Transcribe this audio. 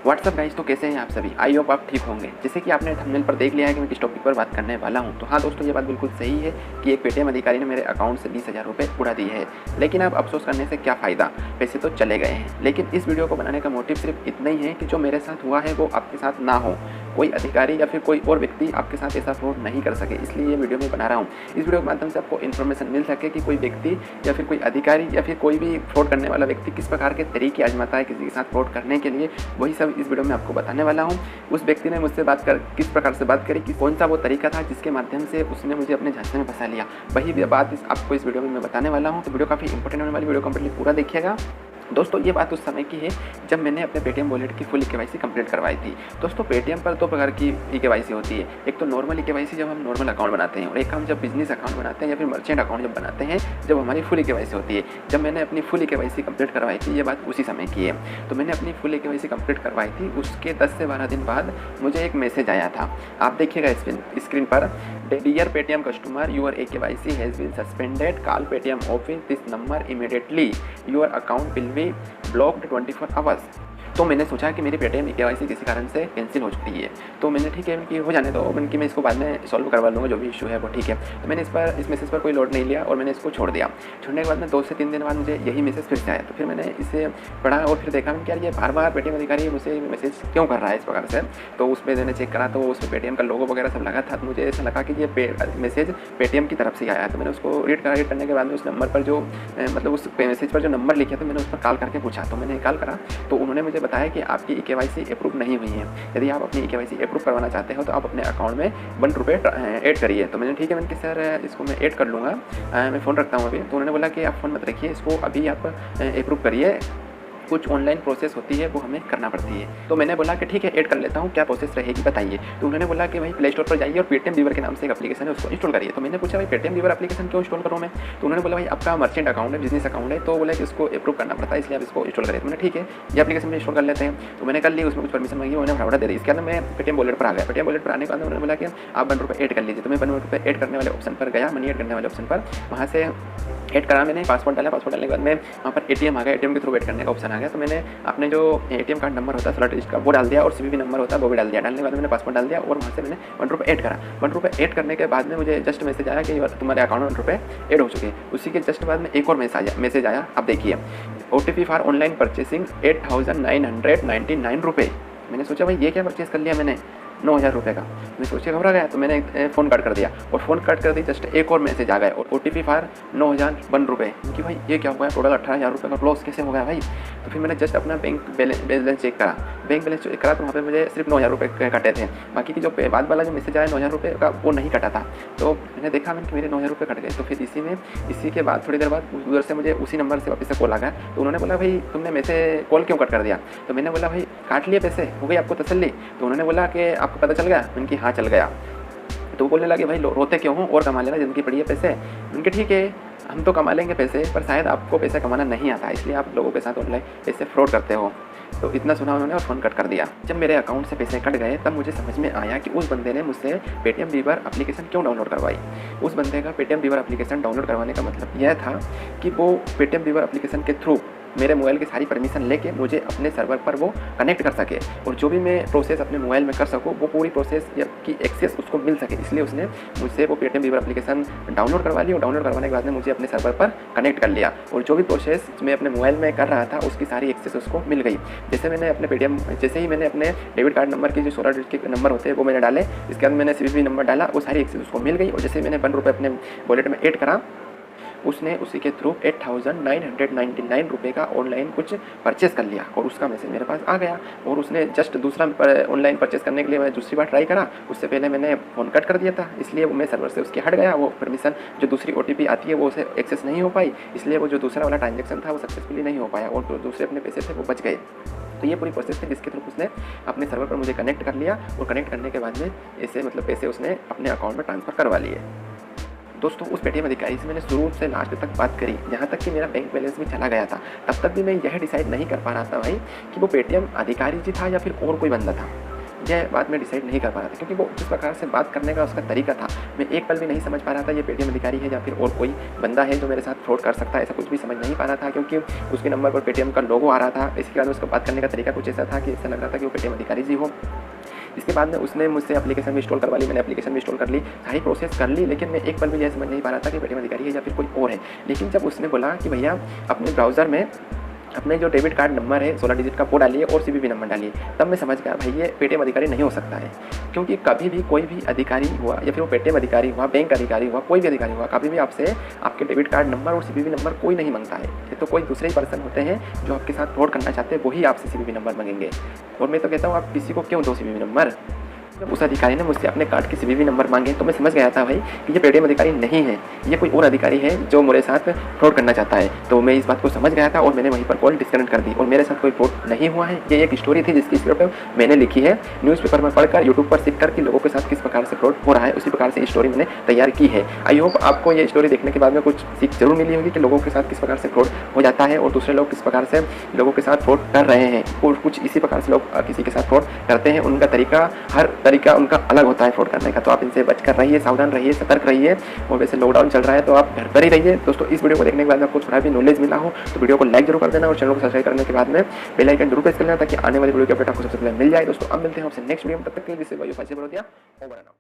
WhatsApp guys, तो कैसे हैं आप सभी? आई होप आप ठीक होंगे। जैसे कि आपने थंबनेल पर देख लिया है कि मैं किस टॉपिक पर बात करने वाला हूं। तो हाँ दोस्तों, ये बात बिल्कुल सही है कि एक पेटीएम अधिकारी ने मेरे अकाउंट से 20,000 रुपये उड़ा दिए हैं। लेकिन अब अफसोस करने से क्या फ़ायदा, पैसे तो चले गए हैं। लेकिन इस वीडियो को बनाने का मोटिव सिर्फ इतना ही है कि जो मेरे साथ हुआ है वो आपके साथ ना हो, कोई अधिकारी या फिर कोई और व्यक्ति आपके साथ ऐसा फ्रॉड नहीं कर सके। इसलिए ये वीडियो मैं बना रहा हूँ। इस वीडियो के माध्यम से आपको इन्फॉर्मेशन मिल सके कि कोई व्यक्ति या फिर कोई अधिकारी या फिर कोई भी फ्रॉड करने वाला व्यक्ति किस प्रकार के तरीके आजमाता है किसी के साथ फ्रॉड करने के लिए, वही सब इस वीडियो में आपको बताने वाला हूँ। उस व्यक्ति ने मुझसे किस प्रकार से बात करी, कि कौन सा वो तरीका था जिसके माध्यम से उसने मुझे अपने झांसे में फंसा लिया, वही बात आपको इस वीडियो में मैं बताने वाला हूँ। तो वीडियो काफ़ी इंपॉर्टेंट होने वाली, वीडियो कंप्लीटली पूरा देखिएगा। दोस्तों, ये बात उस समय की है जब मैंने अपने पेटीएम वॉलेट की फुल केवाईसी कंप्लीट करवाई थी। दोस्तों, पेटीएम पर दो प्रकार की केवाईसी होती है। एक तो नॉर्मल केवाईसी जब हम नॉर्मल अकाउंट बनाते हैं, और एक हम जब बिजनेस अकाउंट बनाते हैं या फिर मर्चेंट अकाउंट जब बनाते हैं, जब हमारी फुल केवाईसी होती है। जब मैंने अपनी फुल केवाईसी कंप्लीट करवाई थी, ये बात उसी समय की है। तो मैंने अपनी फुल केवाईसी कंप्लीट करवाई थी, उसके 10 से 12 दिन बाद मुझे एक मैसेज आया था। आप देखिएगा स्क्रीन पर, dear Paytm customer, your KYC has been suspended, call Paytm office this number immediately, your account will be blocked 24 hours. तो मैंने सोचा कि मेरी पेटीएम केवाईसी किसी कारण से कैंसिल हो चुकी है। तो मैंने ठीक है कि हो जाने दो, कि मैं इसको बाद में सॉल्व करवा लूँगा, जो भी इशू है वो ठीक है। तो मैंने इस मैसेज पर कोई लोड नहीं लिया और मैंने इसको छोड़ दिया। छोड़ने के बाद में 2 से 3 दिन बाद मुझे यही मैसेज फिर से आया। तो फिर मैंने इसे पढ़ा और फिर देखा कि यार ये बार बार पेटीएम अधिकारी मुझे मैसेज क्यों कर रहा है इस प्रकार से। तो उस पर मैंने चेक करा तो उसमें पेटीएम का लोगो वगैरह सब लगा था। तो मुझे ऐसा लगा कि ये मैसेज पेटीएम की तरफ से आया। तो मैंने उसको रीड करने के बाद में उस नंबर पर जो मतलब उस मैसेज पर जो नंबर लिखा था, मैंने उस पर कॉल करके पूछा। तो मैंने कॉल करा तो उन्होंने मुझे बताया कि आपकी केवाईसी अप्रूव नहीं हुई है। यदि आप अपनी केवाईसी अप्रूव करवाना चाहते हो तो आप अपने अकाउंट में 1 रुपये ऐड करिए। तो मैंने ठीक है, मैंने कि सर इसको मैं ऐड कर लूँगा, मैं फ़ोन रखता हूँ अभी। तो उन्होंने बोला कि आप फ़ोन मत रखिए, इसको अभी आप अप्रूव करिए, कुछ ऑनलाइन प्रोसेस होती है वो हमें करना पड़ती है। तो मैंने बोला कि ठीक है, ऐड कर लेता हूँ, क्या प्रोसेस रहेगी बताइए। तो उन्होंने बोला कि भाई प्ले स्टोर पर जाइए और पेटीएम वीवर के नाम से एक एप्लीकेशन है, उसको इंस्टॉल करिए। तो मैंने पूछा भाई पेटीएम वीवर एप्लीकेशन क्यों इंस्टॉल करूँ मैं? तो उन्होंने बोला भाई आपका मर्चेंट अकाउंट है, बिजनेस अकाउंट है, तो बोला कि इसको अप्रूव करना पड़ता है, इसलिए आप इसको इंस्टॉल करिए। तो मैंने ठीक है, ये एप्लीकेशन में इंस्टॉल कर लेते हैं। तो मैंने कर ली, उसमें कुछ परमिशन मांगी, उन्होंने फटाफट दे दी। इसके अंदर मैं पेटीएम वॉलेट पर आ गया। पेटीएम वॉलेट पर आने के बाद उन्होंने बोला कि आप 1 रुपये ऐड कर लीजिए। तो मैं 1 रुपये ऐड करने वाले ऑप्शन पर गया, मनी ऐड करने वाले ऑप्शन पर, वहाँ से ऐड करा मैंने, पासवर्ड डाला। पासवर्ड डालने के बाद में वहाँ पर एटीएम आ गया, एटीएम के थ्रू ऐड करने का ऑप्शन आ गया। तो मैंने अपने जो एटीएम कार्ड नंबर होता है स्लॉट लिस्ट का वो डाल दिया और सीवीवी नंबर होता है वो भी डाल दिया। डालने के बाद मैंने पासवर्ड डाल दिया और वहाँ से मैंने 1 रुपये ऐड करा। 1 रुपये ऐड करने के बाद में मुझे जस्ट मैसेज आया कि तुम्हारे अकाउंट में 1 रुपये ऐड हो चुके हैं। उसी के जस्ट बाद में एक और मैसेज आया, आप देखिए, OTP फॉर ऑनलाइन परचेसिंग 8,999 रुपये। मैंने सोचा भाई ये क्या परचेस कर लिया मैंने, 9,000 रुपये का। मैं सोचे घबरा गया, तो मैंने फ़ोन कट कर दिया और फ़ोन कट कर दी। जस्ट एक और मैसेज आ गया और OTP फॉर 9,001 रुपये। कि भाई ये क्या हुआ है, टोटल 18,000 रुपये का लॉस कैसे हो गया भाई। तो फिर मैंने जस्ट अपना बैंक बैलेंस चेक करा। बैंक बैलेंस चेक करा तो वहाँ पे मुझे सिर्फ 9,000 रुपये कटे थे, बाकी की जो बाद वाला जो मैसेज आया 9,000 रुपये का वो नहीं कटा था। तो मैंने देखा कि मेरे 9,000 रुपये कट गए। तो फिर इसी के बाद थोड़ी देर बाद उधर से मुझे उसी नंबर से वापस से कॉल आ गया। तो उन्होंने बोला भाई तुमने मैसेज कॉल क्यों कट कर दिया। तो मैंने बोला भाई काट लिए पैसे, हो गई आपको तसल्ली। तो उन्होंने बोला कि आपको पता चल गया। उनकी हाँ चल गया। तो वो बोलने लगे भाई रोते क्यों हो, और कमा लेना, जिंदगी पड़ी है पैसे। उनके ठीक है, हम तो कमा लेंगे पैसे, पर शायद आपको पैसे कमाना नहीं आता, इसलिए आप लोगों के साथ ऑनलाइन पैसे फ्रॉड करते हो। तो इतना सुना उन्होंने और फ़ोन कट कर दिया। जब मेरे अकाउंट से पैसे कट गए तब मुझे समझ में आया कि उस बंदे ने मुझसे पेटीएम वीवर एप्लीकेशन क्यों डाउनलोड करवाई। उस बंदे का पेटीएम वीवर एप्लीकेशन डाउनलोड करवाने का मतलब यह था कि वो पेटीएम वीवर एप्लीकेशन के थ्रू मेरे मोबाइल की सारी परमिशन लेके मुझे अपने सर्वर पर वो कनेक्ट कर सके और जो भी मैं प्रोसेस अपने मोबाइल में कर सकूँ वो पूरी प्रोसेस की एक्सेस उसको मिल सके। इसलिए उसने मुझसे वो पेटीएम वीवर एप्लीकेशन डाउनलोड करवा ली और डाउनलोड करवाने के बाद में मुझे अपने सर्वर पर कनेक्ट कर लिया और जो भी प्रोसेस मैं अपने मोबाइल में कर रहा था उसकी सारी एक्सेस उसको मिल गई। जैसे ही मैंने अपने डेबिट कार्ड नंबर के जो 16 डिजिट के नंबर होते हैं वो मैंने डाले, इसके बाद मैंने सीवीवी नंबर डाला, वो सारी एक्सेस उसको मिल गई। और जैसे मैंने 1 रुपये अपने वॉलेट में ऐड करा, उसने उसी के थ्रू 8,999 रुपये का ऑनलाइन कुछ परचेस कर लिया और उसका मैसेज मेरे पास आ गया। और उसने जस्ट दूसरा ऑनलाइन परचेस करने के लिए मैं दूसरी बार ट्राई करा, उससे पहले मैंने फ़ोन कट कर दिया था, इसलिए वो मैं सर्वर से उसके हट गया। वो परमिशन जो दूसरी OTP आती है वो उसे एक्सेस नहीं हो पाई, इसलिए वो जो दूसरा वाला ट्रांजेक्शन था वो सक्सेसफुली नहीं हो पाया और जो दूसरे अपने पैसे थे वो बच गए। तो ये पूरी प्रोसेस थी जिसके थ्रू उसने अपने सर्वर पर मुझे कनेक्ट कर लिया और कनेक्ट करने के बाद में ऐसे मतलब पैसे उसने अपने अकाउंट में ट्रांसफ़र करवा लिए। दोस्तों, उस पेटीएम अधिकारी से मैंने शुरू से लास्ट तक बात करी, यहाँ तक कि मेरा बैंक बैलेंस भी चला गया था। तब तक भी मैं यह डिसाइड नहीं कर पा रहा था भाई कि वो पेटीएम अधिकारी जी था या फिर और कोई बंदा था। यह बात मैं डिसाइड नहीं कर पा रहा था, क्योंकि वो जिस प्रकार से बात करने का उसका तरीका था, मैं एक पल भी नहीं समझ पा रहा था ये पेटीएम अधिकारी है या फिर और कोई बंदा है जो मेरे साथ फ्रॉड कर सकता है। ऐसा कुछ भी समझ नहीं पा रहा था, क्योंकि उसके नंबर पर पेटीएम का लोगो आ रहा था। इसके बाद उसका बात करने का तरीका कुछ ऐसा था कि ऐसा लग रहा था कि वो पेटीएम अधिकारी जी हो। इसके बाद में उसने मुझसे एप्लीकेशन भी इंस्टॉल करवा ली, मैंने एप्लीकेशन भी इंस्टॉल कर ली, सारी प्रोसेस कर ली, लेकिन मैं एक पल भी यह समझ नहीं पा रहा था कि पेटीएम अधिकारी है या फिर कोई और है। लेकिन जब उसने बोला कि भैया अपने ब्राउज़र में अपने जो डेबिट कार्ड नंबर है 16 डिजिट का वो डालिए और सीवीवी नंबर डालिए, तब मैं समझ गया भाई ये पेटीएम अधिकारी नहीं हो सकता है। क्योंकि कभी भी कोई भी अधिकारी हुआ या फिर वो पेटीएम अधिकारी हुआ, बैंक अधिकारी हुआ, कोई भी अधिकारी हुआ, कभी भी आपसे आपके डेबिट कार्ड नंबर और सीवीवी नंबर कोई नहीं मांगता है। ये तो कोई दूसरे ही पर्सन होते हैं जो आपके साथ फ्रॉड करना चाहते हैं, वही आपसे सीवीवी नंबर मांगेंगे। और मैं तो कहता हूँ आप किसी को क्यों दो सीवीवी नंबर। जब उस अधिकारी ने मुझसे अपने कार्ड के सीवीवी नंबर मांगे तो मैं समझ गया था भाई कि ये पेटीएम अधिकारी नहीं है, ये कोई और अधिकारी है जो मेरे साथ फ्रॉड करना चाहता है। तो मैं इस बात को समझ गया था और मैंने वहीं पर कॉल डिस्कनेक्ट कर दी और मेरे साथ कोई फ्रॉड नहीं हुआ है। ये एक स्टोरी थी जिसकी स्क्रिप्ट मैंने लिखी है, न्यूज़पेपर में पढ़कर, यूट्यूब पर सीख कर कि लोगों के साथ किस प्रकार से फ्रॉड हो रहा है, उसी प्रकार से स्टोरी मैंने तैयार की है। आई होप आपको ये स्टोरी देखने के बाद में कुछ सीख जरूर मिली होगी कि लोगों के साथ किस प्रकार से फ्रॉड हो जाता है और दूसरे लोग किस प्रकार से लोगों के साथ फ्रॉड कर रहे हैं। और कुछ इसी प्रकार से लोग किसी के साथ फ्रॉड करते हैं, उनका तरीका, हर तरीका उनका अलग होता है फ्रॉड करने का। तो आप इनसे बचकर रहिए, सावधान रहिए, सतर्क रहिए। और वैसे लॉकडाउन चल रहा है तो आप घर पर ही रहिए। दोस्तों इस वीडियो को देखने के बाद आपको थोड़ा भी नॉलेज मिला हो तो वीडियो को लाइक जरूर कर देना और चैनल को सब्सक्राइब करने के बाद में बेल आइकन जरूर प्रेस कर लेना ताकि आने वाली वीडियो की अपडेट आपको सबसे पहले मिल जाए। दोस्तों अब मिलते हैं आपसे नेक्स्ट वीडियो में, तब तक के लिए दिस इज वायु फाइव 0 दिया। Over and out.